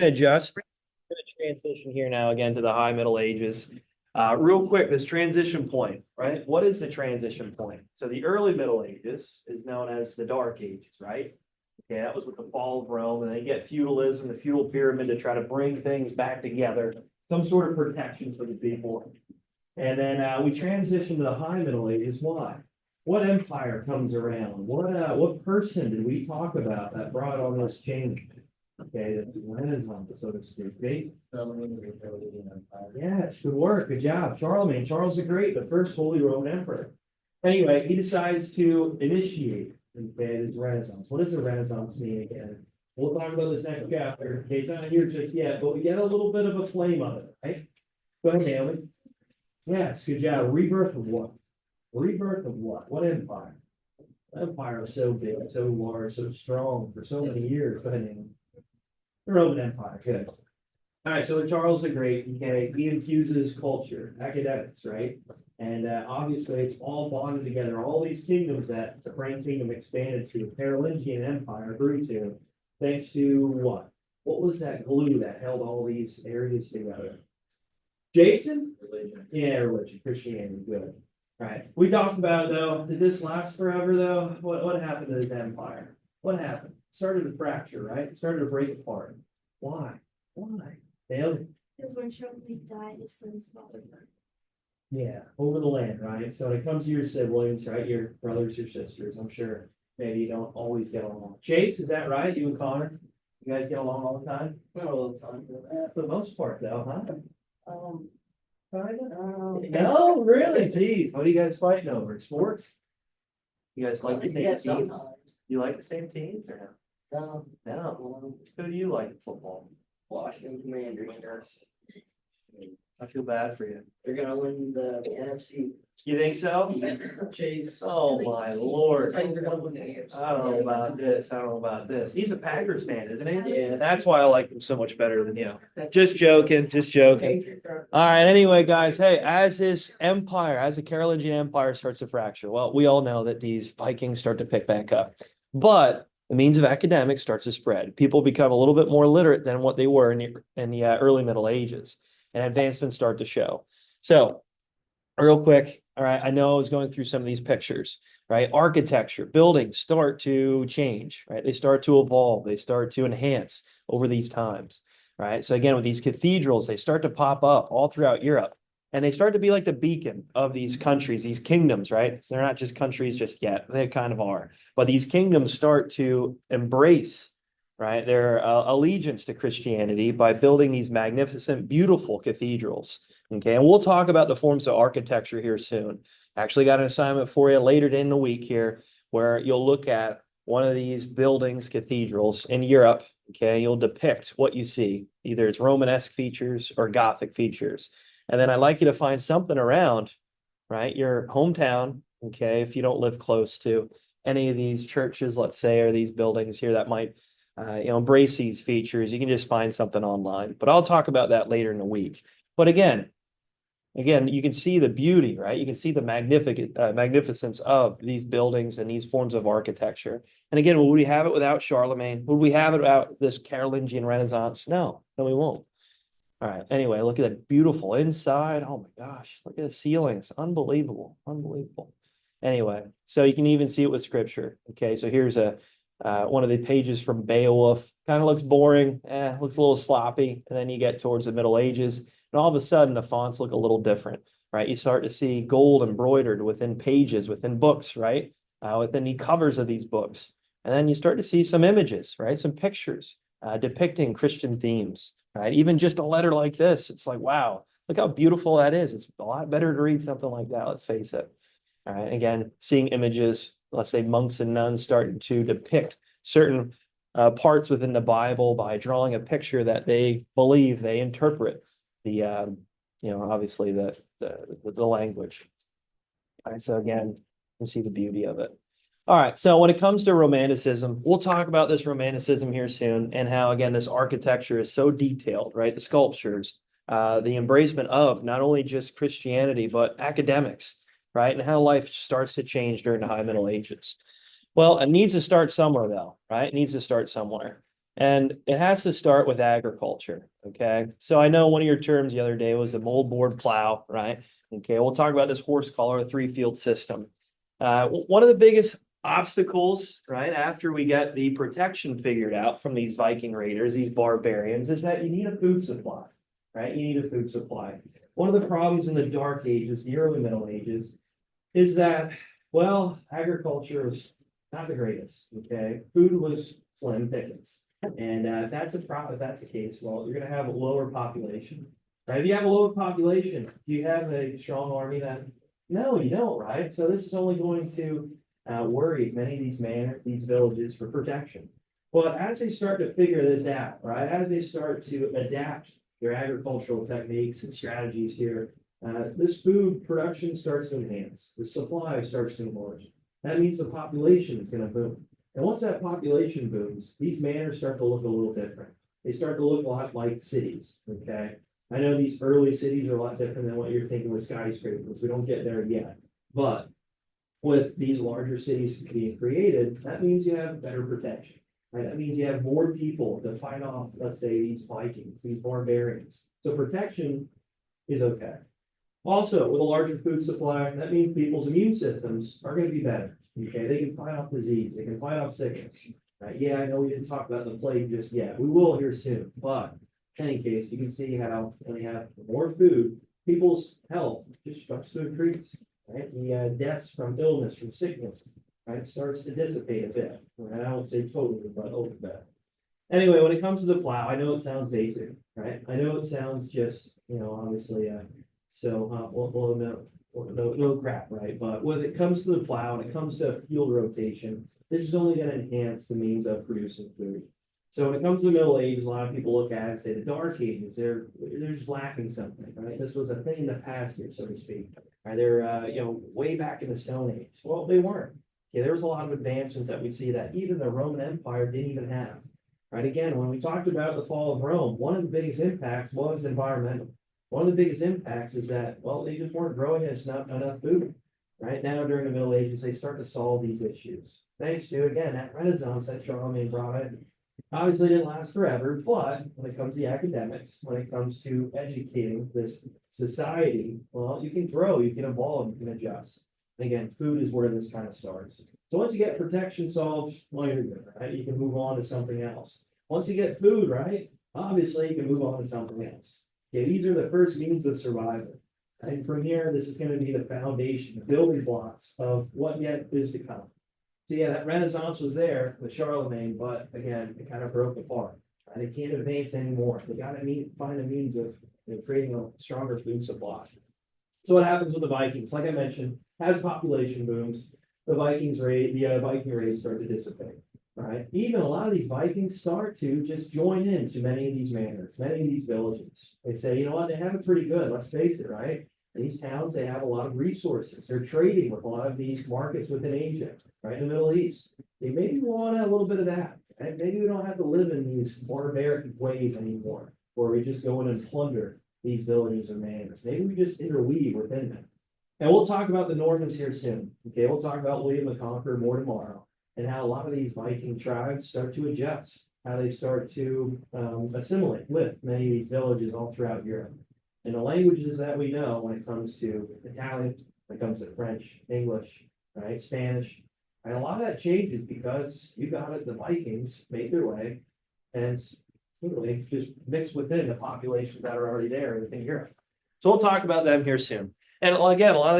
Adjust. Going to transition here now again to the high Middle Ages. Real quick, this transition point, right? What is the transition point? So the early Middle Ages is known as the Dark Ages, right? Okay, that was with the fall of Rome, and they get feudalism, the feudal pyramid to try to bring things back together, some sort of protection for the people. And then we transition to the high Middle Ages. Why? What empire comes around? What person did we talk about that brought all this change? Okay, the Renaissance, so to speak. Yes, good work, good job. Charlemagne, Charles the Great, the first Holy Roman Emperor. Anyway, he decides to initiate, okay, this Renaissance. What does the Renaissance mean again? We'll talk about this next chapter. Okay, it's not here just yet, but we get a little bit of a flame of it, right? Go ahead, Naomi. Yes, good job. Rebirth of what? Rebirth of what? What empire? Empire was so big, so large, so strong for so many years. Go ahead, Naomi. The Roman Empire, good. All right, so Charles the Great, okay, he infuses culture, academics, right? And obviously, it's all bonded together. All these kingdoms that the Frank Kingdom expanded to, the Carolingian Empire grew to, thanks to what? What was that glue that held all these areas together? Jason? Religion. Yeah, religion, Christianity, good. All right, we talked about it though. Did this last forever though? What happened to this empire? What happened? Started to fracture, right? Started to break apart. Why? Why? Failed. Because when Charlemagne died, his sons followed him. Yeah, over the land, right? So when it comes to your siblings, right? Your brothers, your sisters, I'm sure maybe you don't always get along. Chase, is that right? You and Connor? You guys get along all the time? Not all the time. For the most part, though, huh? Um, Kinda? No, really? Geez, what are you guys fighting over? Sports? You guys like the same yeah, teams? sometimes. You like the same teams or Um, no? No. Who do you like in football? Washington Commanders. I feel bad for you. They're gonna win the NFC. You think so? Chase. Oh, my Lord. Titans are gonna win the AFC. I don't know about this. I don't know about this. He's a Packers fan, isn't he? Yeah. That's why I like him so much better than you. Just joking, just joking. All right. Anyway, guys, hey, as this empire, as the Carolingian Empire starts to fracture, well, we all know that these Vikings start to pick back up, but the means of academics starts to spread. People become a little bit more literate than what they were in the early Middle Ages, and advancements start to show. So, real quick, all right, I know I was going through some of these pictures, right? Architecture, buildings start to change, right? They start to evolve, they start to enhance over these times, right? So again, with these cathedrals, they start to pop up all throughout Europe, and they start to be like the beacon of these countries, these kingdoms, right? So they're not just countries just yet, they kind of are, but these kingdoms start to embrace, right, their allegiance to Christianity by building these magnificent, beautiful cathedrals. Okay, and we'll talk about the forms of architecture here soon. Actually got an assignment for you later in the week here where you'll look at one of these buildings, cathedrals in Europe. Okay, you'll depict what you see. Either it's Romanesque features or Gothic features. And then I'd like you to find something around, right, your hometown, okay, if you don't live close to any of these churches, let's say, or these buildings here that might embrace these features. You can just find something online, but I'll talk about that later in the week. But again, you can see the beauty, right? You can see the magnificence of these buildings and these forms of architecture. And again, would we have it without Charlemagne? Would we have it without this Carolingian Renaissance? No, we won't. All right. Anyway, look at that beautiful inside. Oh my gosh, look at the ceilings. Unbelievable. Unbelievable. Anyway, so you can even see it with scripture. Okay, so here's one of the pages from Beowulf. Kind of looks boring, looks a little sloppy. And then you get towards the Middle Ages, and all of a sudden the fonts look a little different, right? You start to see gold embroidered within pages, within books, right? Within the covers of these books. And then you start to see some images, right? Some pictures depicting Christian themes, right? Even just a letter like this, it's like, wow, look how beautiful that is. It's a lot better to read something like that, let's face it. All right, again, seeing images, let's say monks and nuns starting to depict certain parts within the Bible by drawing a picture that they believe, they interpret the obviously the language. All right, so again, you can see the beauty of it. All right, so when it comes to Romanticism, we'll talk about this Romanticism here soon and how, again, this architecture is so detailed, right? The sculptures, the embracement of not only just Christianity, but academics, right? And how life starts to change during the High Middle Ages. Well, it needs to start somewhere, though, right? It needs to start somewhere. And it has to start with agriculture. Okay. So I know one of your terms the other day was the moldboard plow, right? Okay. We'll talk about this horse collar 3-field system. One of the biggest obstacles, right, after we get the protection figured out from these Viking raiders, these barbarians, is that you need a food supply, right? You need a food supply. One of the problems in the Dark Ages, the early Middle Ages, is that, well, agriculture was not the greatest, okay? Food was slim pickings. And if that's a problem, if that's the case, well, you're going to have a lower population, right? If you have a lower population, do you have a strong army then? No, you don't, right? So this is only going to worry many of these manors, these villages for protection. But as they start to figure this out, right, as they start to adapt their agricultural techniques and strategies here, this food production starts to enhance. The supply starts to enlarge. That means the population is going to boom. And once that population booms, these manors start to look a little different. They start to look a lot like cities, okay? I know these early cities are a lot different than what you're thinking with skyscrapers. We don't get there yet. But with these larger cities being created, that means you have better protection, right? That means you have more people to fight off, let's say, these Vikings, these barbarians. So protection is okay. Also, with a larger food supply, that means people's immune systems are going to be better. Okay, they can fight off disease, they can fight off sickness. Right? Yeah, I know we didn't talk about the plague just yet. We will here soon, but in any case, you can see how when you have more food, people's health just starts to increase. Right? The deaths from illness, from sickness, right, starts to dissipate a bit. Right? I won't say totally, but a little bit. Anyway, when it comes to the plow, I know it sounds basic, right? I know it sounds just, obviously, no crap, right? But when it comes to the plow and it comes to field rotation, this is only going to enhance the means of producing food. So when it comes to the Middle Ages, a lot of people look at it and say the Dark Ages, they're just lacking something, right? This was a thing in the past here, so to speak. Right? They're way back in the Stone Age. Well, they weren't. Okay, there was a lot of advancements that we see that even the Roman Empire didn't even have. Right? Again, when we talked about the fall of Rome, one of the biggest impacts was environmental. One of the biggest impacts is that, well, they just weren't growing enough food. Right now, during the Middle Ages, they start to solve these issues. Thanks to, again, that Renaissance that Charlemagne brought in. Obviously, it didn't last forever, but when it comes to the academics, when it comes to educating this society, well, you can grow, you can evolve, you can adjust. And again, food is where this kind of starts. So once you get protection solved, well, you're good, right? You can move on to something else. Once you get food, right? Obviously, you can move on to something else. Okay, these are the first means of survival. And from here, this is going to be the foundation, the building blocks of what yet is to come. So yeah, that Renaissance was there with Charlemagne, but again, it kind of broke apart. They can't advance anymore. They got to find a means of creating a stronger food supply. So what happens with the Vikings? Like I mentioned, as population booms, the Viking raids start to dissipate. Right? Even a lot of these Vikings start to just join into many of these manors, many of these villages. They say, you know what, they have it pretty good. Let's face it, right? These towns, they have a lot of resources. They're trading with a lot of these markets within Asia, right in the Middle East. They maybe want a little bit of that. And maybe we don't have to live in these barbaric ways anymore, where we just go in and plunder these villages or manors. Maybe we just interweave within them. And we'll talk about the Normans here soon. Okay, we'll talk about William the Conqueror more tomorrow, and how a lot of these Viking tribes start to adjust, how they start to assimilate with many of these villages all throughout Europe. And the languages that we know when it comes to Italian, when it comes to French, English, right, Spanish, and a lot of that changes because you got it, the Vikings make their way and literally just mix within the populations that are already there within Europe. So we'll talk about them here soon. And again, a lot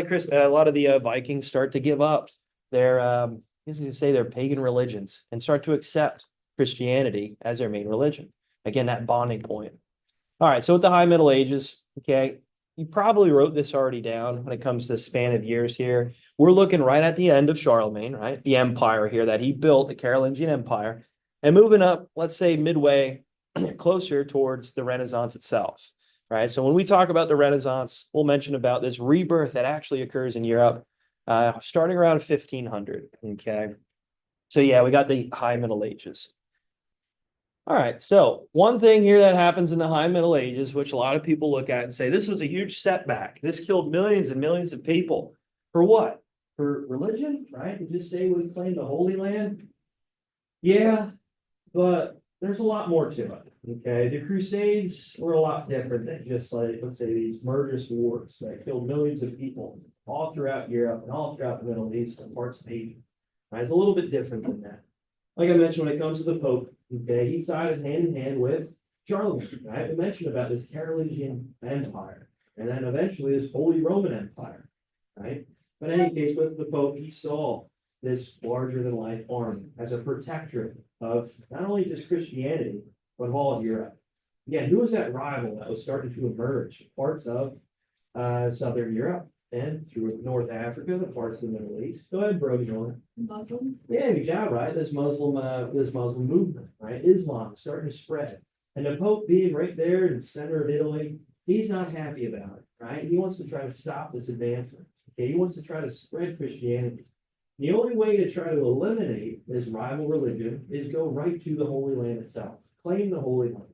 of the Vikings start to give up their their pagan religions and start to accept Christianity as their main religion. Again, that bonding point. All right, so with the High Middle Ages, okay, you probably wrote this already down when it comes to the span of years here. We're looking right at the end of Charlemagne, right? The empire here that he built, the Carolingian Empire, and moving up, let's say midway closer towards the Renaissance itself, right? So when we talk about the Renaissance, we'll mention about this rebirth that actually occurs in Europe, starting around 1500, okay? So yeah, we got the High Middle Ages. All right, so one thing here that happens in the High Middle Ages, which a lot of people look at and say, this was a huge setback. This killed millions and millions of people. For what? For religion, right? To just say we claim the Holy Land? Yeah, but there's a lot more to it. Okay, the Crusades were a lot different than just like, let's say, these murderous wars that killed millions of people all throughout Europe and all throughout the Middle East and parts of Asia. Right, it's a little bit different than that. Like I mentioned, when it comes to the Pope, okay, he sided hand in hand with Charlemagne. Right, we mentioned about this Carolingian Empire, and then eventually this Holy Roman Empire. Right, but in any case, with the Pope, he saw this larger than life army as a protectorate of not only just Christianity, but all of Europe. Again, who was that rival that was starting to emerge? Parts of Southern Europe and through North Africa, the parts of the Middle East. Go ahead, bro, John. Muslims. Yeah, good job, right? This Muslim movement, right? Islam starting to spread. And the Pope being right there in the center of Italy, he's not happy about it, right? He wants to try to stop this advancement. Okay, he wants to try to spread Christianity. The only way to try to eliminate this rival religion is go right to the Holy Land itself, claim the Holy Land.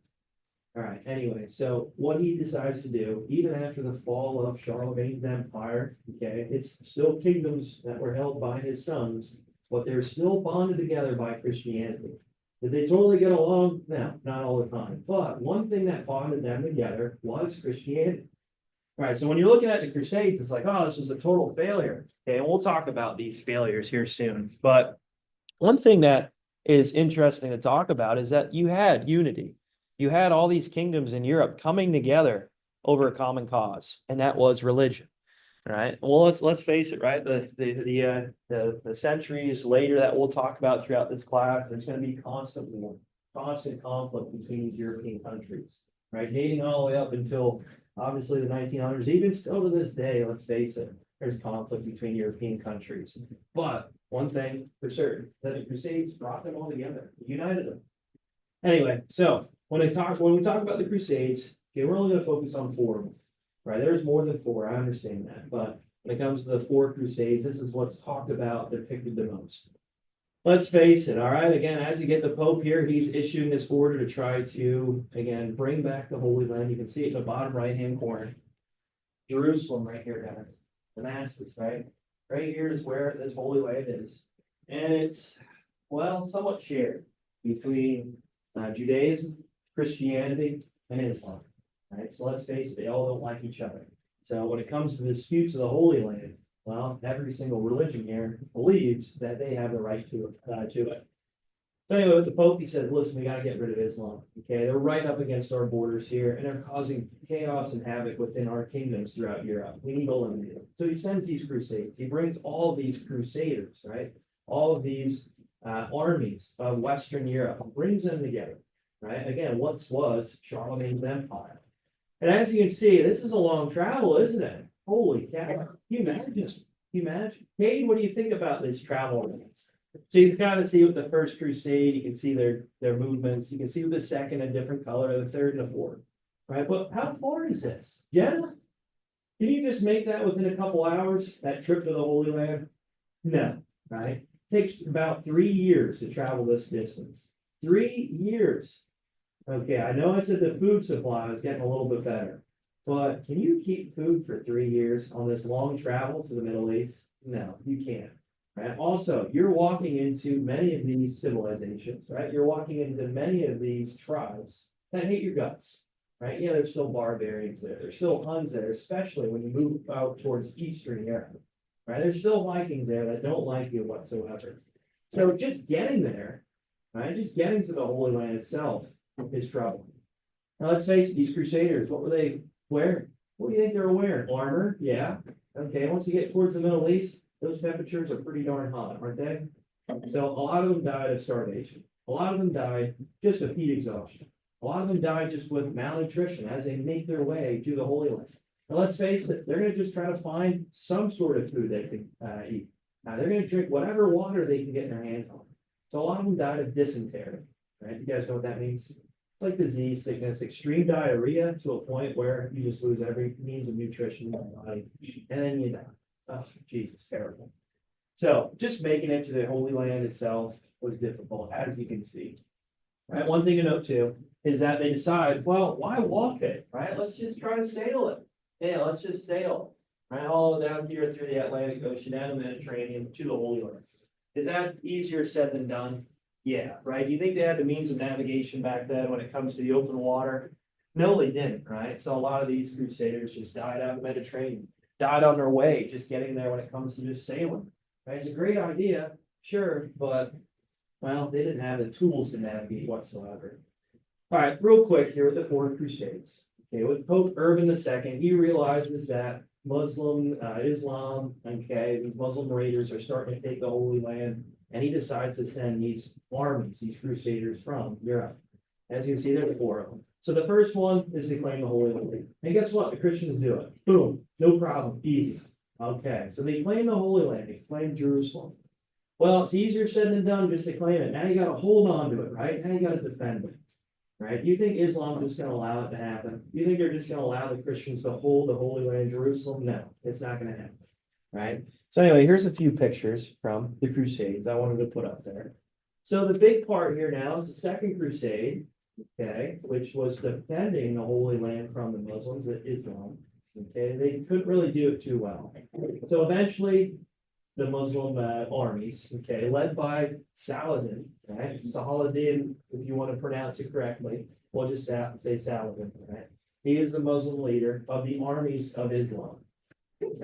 All right, anyway, so what he decides to do, even after the fall of Charlemagne's empire, okay, it's still kingdoms that were held by his sons, but they're still bonded together by Christianity. Did they totally get along? No, not all the time. But one thing that bonded them together was Christianity. All right, so when you're looking at the Crusades, it's like, oh, this was a total failure. Okay, and we'll talk about these failures here soon. But one thing that is interesting to talk about is that you had unity. You had all these kingdoms in Europe coming together over a common cause, and that was religion. Right. Well, let's face it, right? The centuries later that we'll talk about throughout this class, there's going to be constant war, constant conflict between these European countries, right? Dating all the way up until obviously the 1900s, even still to this day, let's face it, there's conflict between European countries. But one thing for certain, that the Crusades brought them all together, united them. Anyway, so when we talk about the Crusades, okay, we're only going to focus on four of them. Right, there's more than four, I understand that, but when it comes to the four Crusades, this is what's talked about, depicted the most. Let's face it, all right, again, as you get the Pope here, he's issuing this order to try to, again, bring back the Holy Land. You can see it in the bottom right-hand corner. Jerusalem right here, guys. Damascus, right? Right here is where this Holy Land is. And it's, well, somewhat shared between Judaism, Christianity, and Islam. Right, so let's face it, they all don't like each other. So when it comes to the disputes of the Holy Land, well, every single religion here believes that they have the right to it. So anyway, with the Pope, he says, listen, we got to get rid of Islam. Okay, they're right up against our borders here, and they're causing chaos and havoc within our kingdoms throughout Europe. We need to eliminate them. So he sends these crusades. He brings all of these crusaders, right? All of these armies of Western Europe, brings them together. Right? Again, what was Charlemagne's empire? And as you can see, this is a long travel, isn't it? Holy cow. Can you imagine? Can you imagine? Kate, what do you think about this travel? So you can kind of see with the first crusade, you can see their movements. You can see with the second, a different color, the third and the fourth. Right? But how far is this? Jenna? Can you just make that within a couple hours, that trip to the Holy Land? No, right? It takes about 3 years to travel this distance. 3 years. Okay, I know I said the food supply is getting a little bit better, but can you keep food for 3 years on this long travel to the Middle East? No, you can't. Right? Also, you're walking into many of these civilizations, right? You're walking into many of these tribes that hate your guts, right? Yeah, there's still barbarians there. There's still Huns there, especially when you move out towards Eastern Europe, right? There's still Vikings there that don't like you whatsoever. So just getting there, right? Just getting to the Holy Land itself is trouble. Now let's face it, these Crusaders, what were they wearing? What do you think they were wearing? Armor? Yeah. Okay, once you get towards the Middle East, those temperatures are pretty darn hot, aren't they? So a lot of them died of starvation. A lot of them died just of heat exhaustion. A lot of them died just with malnutrition as they make their way to the Holy Land. Now let's face it, they're going to just try to find some sort of food they can eat. Now they're going to drink whatever water they can get their hands on. So a lot of them died of dysentery, right? You guys know what that means? It's like disease, sickness, extreme diarrhea to a point where you just lose every means of nutrition in your body, and then you die. Oh, Jesus, terrible. So just making it to the Holy Land itself was difficult, as you can see. Right. One thing to note too is that they decide, well, why walk it? Right. Let's just try to sail it. Yeah, let's just sail. Right, all down here through the Atlantic Ocean, down the Mediterranean to the Holy Land. Is that easier said than done? Yeah, right. Do you think they had the means of navigation back then when it comes to the open water? No, they didn't, right? So a lot of these crusaders just died out in the Mediterranean, died on their way, just getting there when it comes to just sailing. Right? It's a great idea, sure, but well, they didn't have the tools to navigate whatsoever. All right, real quick here with the four crusades. Okay, with Pope Urban II, he realizes that Islam, okay, these Muslim raiders are starting to take the Holy Land, and he decides to send these armies, these crusaders from Europe. As you can see, there's four of them. So the first one is to claim the Holy Land. And guess what? The Christians do it. Boom, no problem, easy. Okay, so they claim the Holy Land, they claim Jerusalem. Well, it's easier said than done just to claim it. Now you got to hold on to it, right? Now you got to defend it. Right? Do you think Islam is just going to allow it to happen? Do you think they're just going to allow the Christians to hold the Holy Land, Jerusalem? No, it's not going to happen. Right? So anyway, here's a few pictures from the Crusades I wanted to put up there. So the big part here now is the Second Crusade, okay, which was defending the Holy Land from the Muslims, Islam. Okay, they couldn't really do it too well. So eventually, the Muslim armies, okay, led by Saladin, right? Saladin, if you want to pronounce it correctly, we'll just say Saladin, right? He is the Muslim leader of the armies of Islam.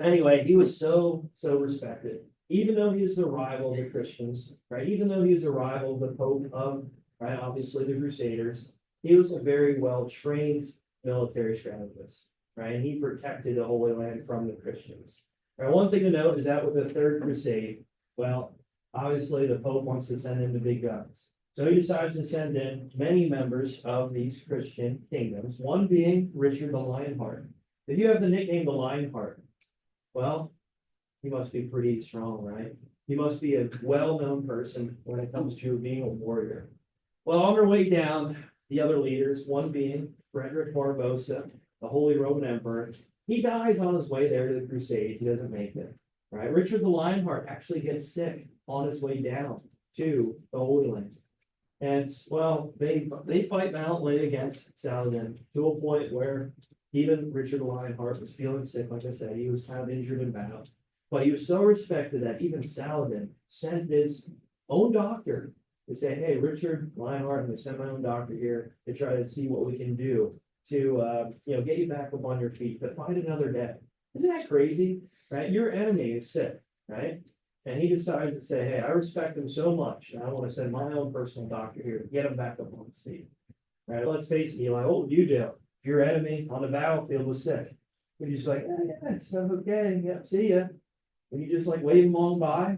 Anyway, he was so respected, even though he was the rival of the Christians, right? Even though he was a rival of the Pope of, right, obviously the Crusaders, he was a very well trained military strategist, right? And he protected the Holy Land from the Christians. Right, one thing to note is that with the Third Crusade, well, obviously the Pope wants to send in the big guns. So he decides to send in many members of these Christian kingdoms, one being Richard the Lionheart. If you have the nickname the Lionheart, well, he must be pretty strong, right? He must be a well-known person when it comes to being a warrior. Well, on their way down, the other leaders, one being Frederick Barbarossa, the Holy Roman Emperor, he dies on his way there to the Crusades. He doesn't make it. Right? Richard the Lionheart actually gets sick on his way down to the Holy Land. And well, they fight valiantly against Saladin to a point where even Richard the Lionheart was feeling sick. Like I said, he was kind of injured in battle. But he was so respected that even Saladin sent his own doctor to say, hey, Richard Lionheart, I'm going to send my own doctor here to try to see what we can do to get you back up on your feet, to fight another day. Isn't that crazy? Right? Your enemy is sick, right? And he decides to say, hey, I respect him so much, and I want to send my own personal doctor here to get him back up on his feet. Right? Let's face it, Eli, what would you do if your enemy on the battlefield was sick? Would you just like, yeah, it's okay, yeah, see ya? Would you just like wave him on by?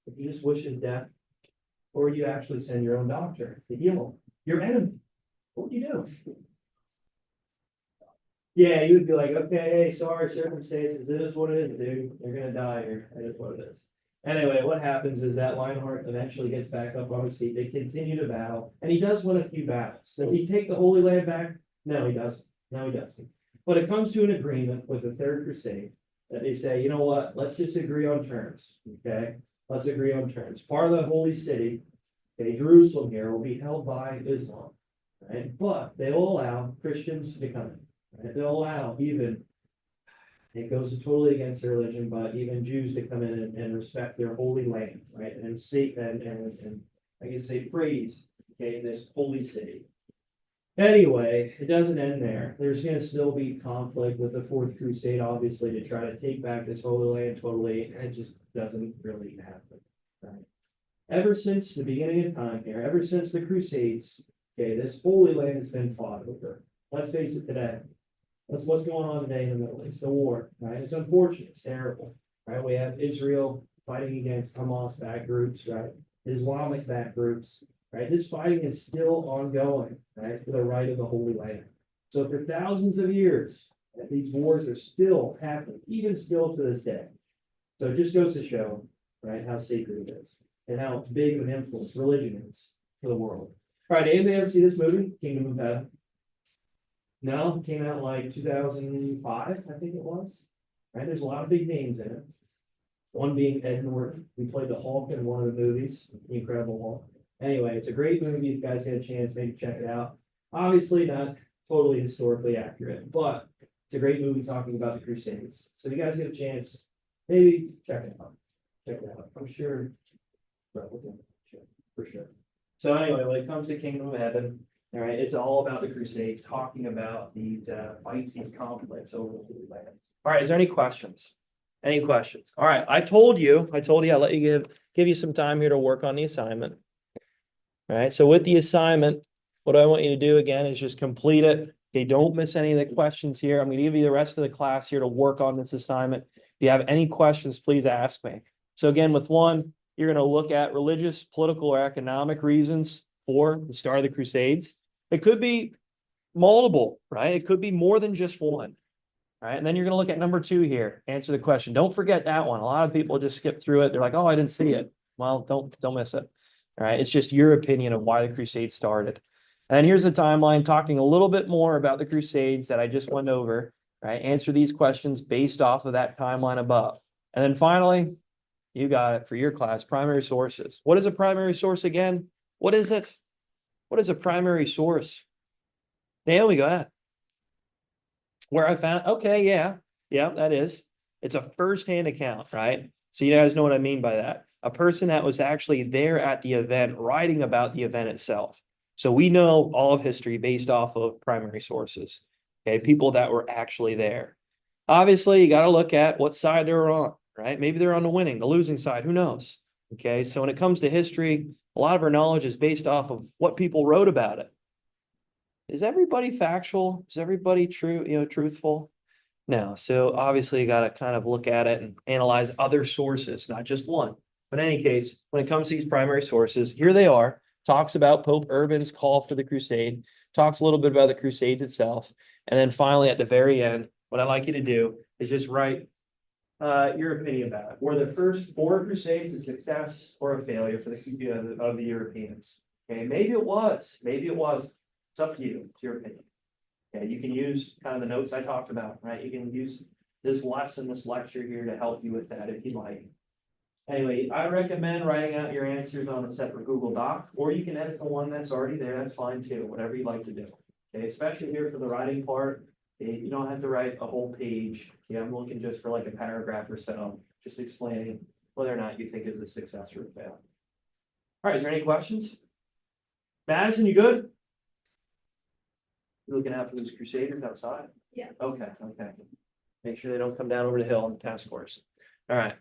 If you just wish his death? Or would you actually send your own doctor to heal him? Your enemy. What would you do? Yeah, you would be like, okay, hey, sorry, circumstances, it is what it is, dude. You're gonna die here. It is what it is. Anyway, what happens is that Lionheart eventually gets back up on his feet. They continue to battle, and he does win a few battles. Does he take the Holy Land back? No, he doesn't. No, he doesn't. But it comes to an agreement with the Third Crusade that they say, you know what? Let's just agree on terms. Okay, let's agree on terms. Part of the Holy City, okay, Jerusalem here, will be held by Islam, right? But they will allow Christians to come in. Right? They'll allow even, it goes totally against their religion, but even Jews to come in and respect their holy land, right? And see and I guess say praise, okay, this holy city. Anyway, it doesn't end there. There's going to still be conflict with the Fourth Crusade, obviously, to try to take back this holy land totally, and it just doesn't really happen, right? Ever since the beginning of time here, ever since the Crusades, okay, this holy land has been fought over. Let's face it today. That's what's going on today in the Middle East, the war, right? It's unfortunate, it's terrible, right? We have Israel fighting against Hamas-backed groups, right? Islamic-backed groups, right? This fighting is still ongoing, right? For the right of the Holy Land. So for thousands of years, these wars are still happening, even still to this day. So it just goes to show, right, how sacred it is and how big of an influence religion is for the world. All right, anybody ever see this movie, Kingdom of Heaven? No, it came out like 2005, I think it was. Right, there's a lot of big names in it. One being Ed Norton, who played the Hulk in one of the movies, The Incredible Hulk. Anyway, it's a great movie. If you guys get a chance, maybe check it out. Obviously not totally historically accurate, but it's a great movie talking about the Crusades. So if you guys get a chance, maybe check it out. Check it out. I'm sure, for sure. So anyway, when it comes to Kingdom of Heaven, all right, it's all about the Crusades, talking about these fights, these conflicts over the land. All right, is there any questions? Any questions? All right, I told you I'll let you give you some time here to work on the assignment. All right, so with the assignment, what I want you to do again is just complete it. Okay, don't miss any of the questions here. I'm going to give you the rest of the class here to work on this assignment. If you have any questions, please ask me. So again, with one, you're going to look at religious, political, or economic reasons for the start of the Crusades. It could be multiple, right? It could be more than just one. Right. And then you're going to look at number 2 here. Answer the question. Don't forget that one. A lot of people just skip through it. They're like, oh, I didn't see it. Well, don't miss it. All right. It's just your opinion of why the Crusades started. And here's the timeline talking a little bit more about the Crusades that I just went over. Right. Answer these questions based off of that timeline above. And then finally, you got it for your class, primary sources. What is a primary source again? What is it? What is a primary source? Naomi, go ahead. Where I found, okay, yeah, that is. It's a firsthand account, right? So you guys know what I mean by that. A person that was actually there at the event, writing about the event itself. So we know all of history based off of primary sources. Okay, people that were actually there. Obviously, you got to look at what side they were on, right? Maybe they're on the winning, the losing side, who knows? Okay, so when it comes to history, a lot of our knowledge is based off of what people wrote about it. Is everybody factual? Is everybody truthful? No. So obviously you got to kind of look at it and analyze other sources, not just one. But in any case, when it comes to these primary sources, here they are. Talks about Pope Urban's call for the crusade, talks a little bit about the crusades itself. And then finally, at the very end, what I'd like you to do is just write your opinion about it. Were the first 4 crusades a success or a failure for of the Europeans? Okay, maybe it was. Maybe it was. It's up to you. It's your opinion. Okay, you can use kind of the notes I talked about, right? You can use this lesson, this lecture here to help you with that if you like. Anyway, I recommend writing out your answers on a separate Google Doc, or you can edit the one that's already there. That's fine too, whatever you like to do. Okay, especially here for the writing part, okay, you don't have to write a whole page. Yeah, I'm looking just for like a paragraph or so, just explaining whether or not you think it's a success or a fail. All right, is there any questions? Madison, you good? You looking out for those Crusaders outside? Yeah. Okay. Make sure they don't come down over the hill on the task force. All right.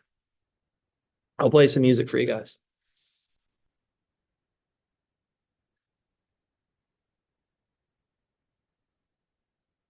I'll play some music for you guys.